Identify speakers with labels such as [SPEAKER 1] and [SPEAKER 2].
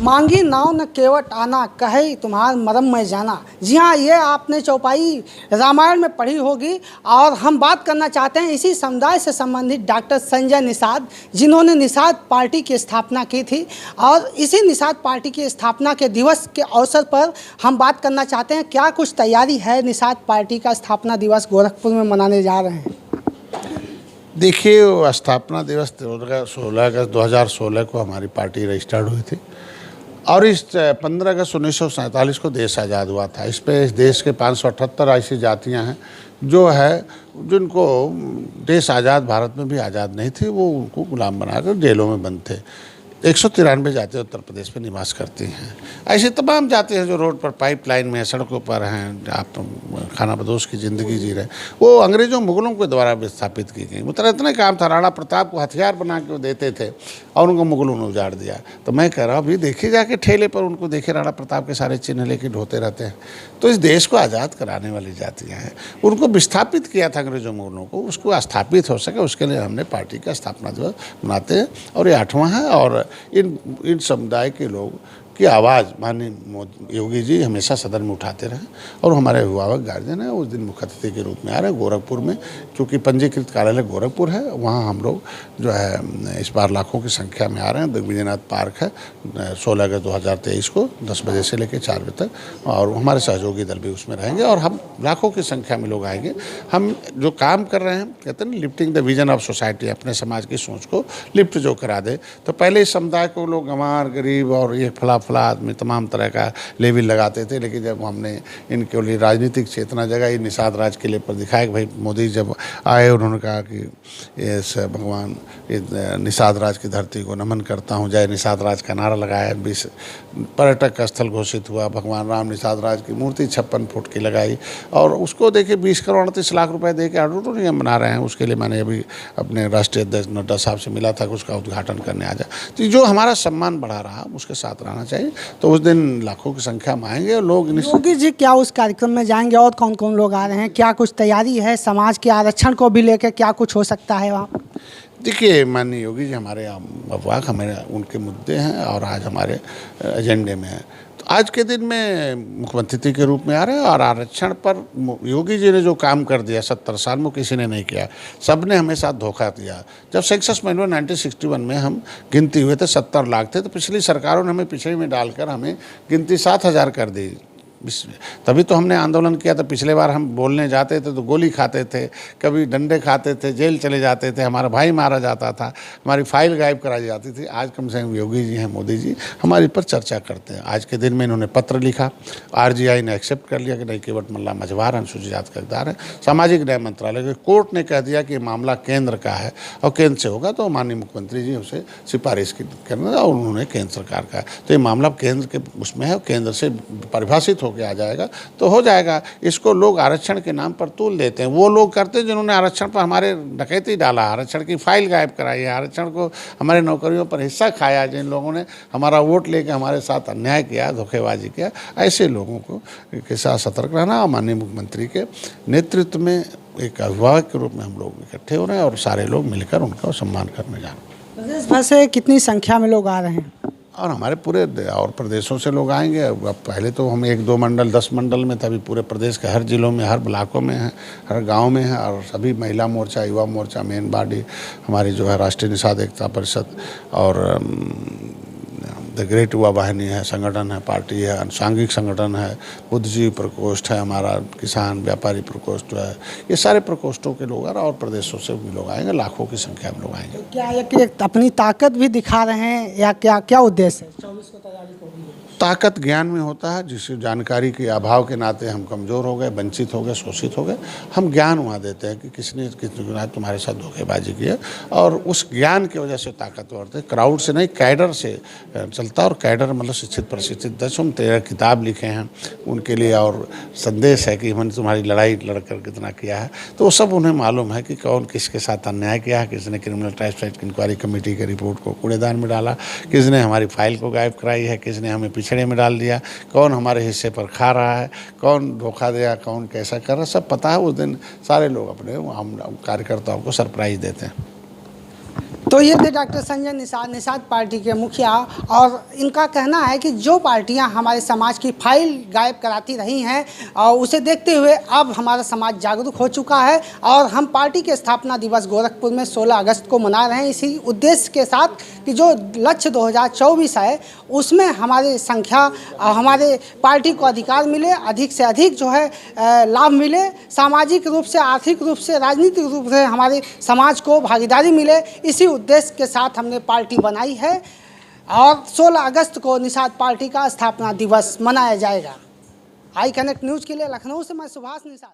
[SPEAKER 1] मांगी नाव न केवट आना, कहे तुम्हार मरम मैं जाना। जी हाँ, ये आपने चौपाई रामायण में पढ़ी होगी। और हम बात करना चाहते हैं इसी समुदाय से संबंधित डॉक्टर संजय निषाद, जिन्होंने निषाद पार्टी की स्थापना की थी। और इसी निषाद पार्टी की स्थापना के दिवस के अवसर पर हम बात करना चाहते हैं क्या कुछ तैयारी है निषाद पार्टी का स्थापना दिवस गोरखपुर में मनाने जा रहे हैं।
[SPEAKER 2] देखिए, स्थापना दिवस 16 अगस्त 2016 को हमारी पार्टी रजिस्टर्ड हुई थी और इस 15 अगस्त 1947 को देश आज़ाद हुआ था। इस पे इस देश के 578 ऐसी जातियां हैं जो है जिनको देश आज़ाद भारत में भी आज़ाद नहीं थी, वो उनको गुलाम बनाकर जेलों में बंद थे। 193 जातियाँ उत्तर प्रदेश में निवास करती हैं। ऐसी तमाम जातियाँ जो रोड पर पाइपलाइन में सड़कों पर हैं, आप खाना बदोश की ज़िंदगी जी रहे, वो अंग्रेज़ों मुगलों के द्वारा विस्थापित की गई। मतलब इतना काम था, राणा प्रताप को हथियार बना के वो देते थे और उनको मुगलों ने उजाड़ दिया। तो मैं कह रहा हूँ अभी देखिए जाके ठेले पर उनको देखिए, राणा प्रताप के सारे चिन्ह लेके ढोते रहते हैं। तो इस देश को आज़ाद कराने वाली जातियाँ हैं, उनको विस्थापित किया था अंग्रेज़ों मुगलों को, उसको स्थापित हो सके उसके लिए हमने पार्टी का स्थापना दिवस मनाते हैं। और ये 8वां है और इन समुदाय के लोग की आवाज़ माननीय योगी जी हमेशा सदन में उठाते रहे और हमारे अभिभावक गार्जियन है उस दिन मुख्य अतिथि के रूप में आ रहे हैं गोरखपुर में, क्योंकि पंजीकृत कार्यालय गोरखपुर है। वहाँ हम लोग जो है इस बार लाखों की संख्या में आ रहे हैं। दिग्विजयनाथ पार्क है 16 अगस्त 2023 को 10 बजे से लेकर 4 बजे तक, और हमारे सहयोगी दल भी उसमें रहेंगे और हम लाखों की संख्या में लोग आएंगे। हम जो काम कर रहे हैं, कहते हैं lifting the vision of society, अपने समाज की सोच को लिफ्ट जो करा दे। तो पहले इस समुदाय को लोग गंवार, गरीब और ये फला आदमी तमाम तरह का लेबल लगाते थे, लेकिन जब हमने इनके लिए राजनीतिक चेतना जगाई, निषाद राज किले पर दिखाया कि भाई मोदी जब आए उन्होंने कहा कि इस भगवान निषाद राज की धरती को नमन करता हूँ, जय निषाद राज का नारा लगाया। 20 पर्यटक का स्थल घोषित हुआ, भगवान राम निषाद राज की मूर्ति 56 फुट की लगाई और उसको देखिए 20 करोड़ 38 लाख रुपए दे के ऑडिटोरियम बना रहे हैं। उसके लिए मैंने अभी अपने राष्ट्रीय अध्यक्ष नड्डा साहब से मिला था कि उसका उद्घाटन करने आ जाए। तो जो हमारा सम्मान बढ़ा रहा उसके साथ रहना चाहिए। तो उस दिन लाखों की संख्या में आएंगे और लोग।
[SPEAKER 1] योगी जी क्या उस कार्यक्रम में जाएंगे और कौन कौन लोग आ रहे हैं, क्या कुछ तैयारी है, समाज के आरक्षण को भी लेकर क्या कुछ हो सकता है वहाँ?
[SPEAKER 2] देखिए, माननीय योगी जी हमारे अफवाह हमें उनके मुद्दे हैं और आज हमारे एजेंडे में है। तो आज के दिन में मुख्यमंत्री अतिथि के रूप में आ रहे हैं और आरक्षण पर योगी जी ने जो काम कर दिया 70 साल में किसी ने नहीं किया, सब ने हमें साथ धोखा दिया। जब सेंसस मैनुअल 1961 में हम गिनती हुए थे 70 लाख थे, तो पिछली सरकारों ने हमें पिछड़े में डालकर हमें गिनती 7000 कर दी। तभी तो हमने आंदोलन किया था। पिछले बार हम बोलने जाते थे तो गोली खाते थे, कभी डंडे खाते थे, जेल चले जाते थे, हमारा भाई मारा जाता था, हमारी फाइल गायब कराई जाती थी। आज कम से कम योगी जी हैं, मोदी जी हमारे पर चर्चा करते हैं। आज के दिन में इन्होंने पत्र लिखा, RGI ने एक्सेप्ट कर लिया कि नहीं, केवट मल्ला मझवार अनुसूचित जाति का हकदार है। सामाजिक न्याय मंत्रालय के कोर्ट ने कह दिया कि मामला केंद्र का है और केंद्र से होगा, तो माननीय मुख्यमंत्री जी उसे सिफारिश करना और उन्होंने केंद्र सरकार का है। तो ये मामला केंद्र के उसमें है, केंद्र से परिभाषित के आ जाएगा तो हो जाएगा। इसको लोग आरक्षण के नाम पर तूल देते हैं। वो लोग करते हैं जिन्होंने आरक्षण पर हमारे डकैती डाला, आरक्षण की फाइल गायब कराई है, आरक्षण को हमारे नौकरियों पर हिस्सा खाया, जिन लोगों ने हमारा वोट लेके हमारे साथ अन्याय किया, धोखेबाजी किया, ऐसे लोगों को के साथ सतर्क रहना। और माननीय मुख्यमंत्री के नेतृत्व में एक अभिभावक के रूप में हम लोग इकट्ठे हो रहे हैं और सारे लोग मिलकर उनका सम्मान करने जा रहे हैं।
[SPEAKER 1] प्रदेश भर से कितनी संख्या में लोग आ रहे हैं?
[SPEAKER 2] और हमारे पूरे और प्रदेशों से लोग आएंगे। अब पहले तो हम 1-2 मंडल 10 मंडल में था, अभी पूरे प्रदेश के हर जिलों में, हर ब्लॉकों में है, हर गांव में है। और सभी महिला मोर्चा, युवा मोर्चा, मेन बॉडी हमारी जो है राष्ट्रीय निषाद एकता परिषद और द ग्रेट युवा वाहिनी है, संगठन है, पार्टी है, सांघिक संगठन है, बुद्धिजीवी प्रकोष्ठ है, हमारा किसान व्यापारी प्रकोष्ठ है, ये सारे प्रकोष्ठों के लोग और प्रदेशों से भी लोग आएंगे, लाखों की संख्या में लोग आएंगे।
[SPEAKER 1] क्या ये अपनी ताकत भी दिखा रहे हैं या क्या क्या उद्देश्य है? 24 को तैयारी को भी
[SPEAKER 2] ताकत ज्ञान में होता है, जिससे जानकारी के अभाव के नाते हम कमज़ोर हो गए, वंचित हो गए, शोषित हो गए। हम ज्ञान वहाँ देते हैं कि किसने तुम्हारे साथ धोखेबाजी की है और उस ज्ञान की वजह से ताकतवर थे। क्राउड से नहीं, कैडर से चलता। और कैडर मतलब शिक्षित प्रशिक्षित। 13 किताब लिखे हैं उनके लिए और संदेश है कि हमने तुम्हारी लड़ाई लड़कर कितना किया है। तो वो सब उन्हें मालूम है कि कौन किसके साथ अन्याय किया है, किसने क्रिमिनल ट्राइब्स इंक्वायरी कमेटी की रिपोर्ट को कूड़ेदान में डाला, किसने हमारी फाइल को गायब कराई है, किसने हमें पिछड़े में डाल दिया, कौन हमारे हिस्से पर खा रहा है, कौन धोखा दिया, कौन कैसा कर रहा है, सब पता है। उस दिन सारे लोग अपने हम कार्यकर्ताओं को सरप्राइज देते हैं।
[SPEAKER 1] तो ये थे डॉक्टर संजय निषाद पार्टी के मुखिया, और इनका कहना है कि जो पार्टियां हमारे समाज की फाइल गायब कराती रही हैं, और उसे देखते हुए अब हमारा समाज जागरूक हो चुका है और हम पार्टी के स्थापना दिवस गोरखपुर में 16 अगस्त को मना रहे हैं, इसी उद्देश्य के साथ कि जो लक्ष्य 2024 है उसमें हमारी संख्या, हमारे पार्टी को अधिकार मिले, अधिक से अधिक जो है लाभ मिले, सामाजिक रूप से, आर्थिक रूप से, राजनीतिक रूप से हमारे समाज को भागीदारी मिले। इसी उद्देश्य के साथ हमने पार्टी बनाई है और 16 अगस्त को निषाद पार्टी का स्थापना दिवस मनाया जाएगा। आई कनेक्ट न्यूज़ के लिए लखनऊ से मैं सुभाष निषाद।